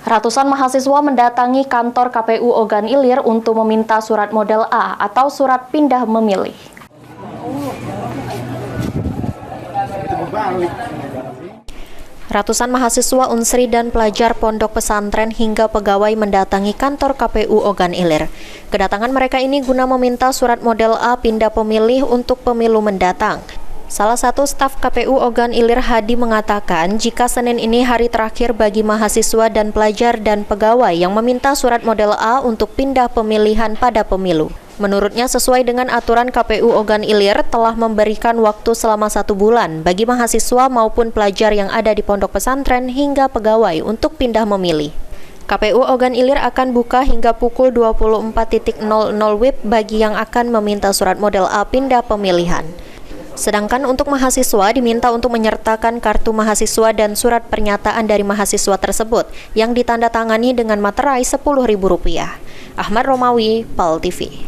Ratusan mahasiswa mendatangi kantor KPU Ogan Ilir untuk meminta surat model A atau surat pindah memilih. Ratusan mahasiswa Unsri dan pelajar pondok pesantren hingga pegawai mendatangi kantor KPU Ogan Ilir. Kedatangan mereka ini guna meminta surat model A pindah pemilih untuk pemilu mendatang. Salah satu staf KPU Ogan Ilir, Hadi, mengatakan jika Senin ini hari terakhir bagi mahasiswa dan pelajar dan pegawai yang meminta surat model A untuk pindah pemilihan pada pemilu. Menurutnya, sesuai dengan aturan KPU Ogan Ilir telah memberikan waktu selama 1 bulan bagi mahasiswa maupun pelajar yang ada di pondok pesantren hingga pegawai untuk pindah memilih. KPU Ogan Ilir akan buka hingga pukul 24.00 WIB bagi yang akan meminta surat model A pindah pemilihan. Sedangkan untuk mahasiswa diminta untuk menyertakan kartu mahasiswa dan surat pernyataan dari mahasiswa tersebut yang ditandatangani dengan materai Rp10.000. Ahmad Romawi, PAL TV.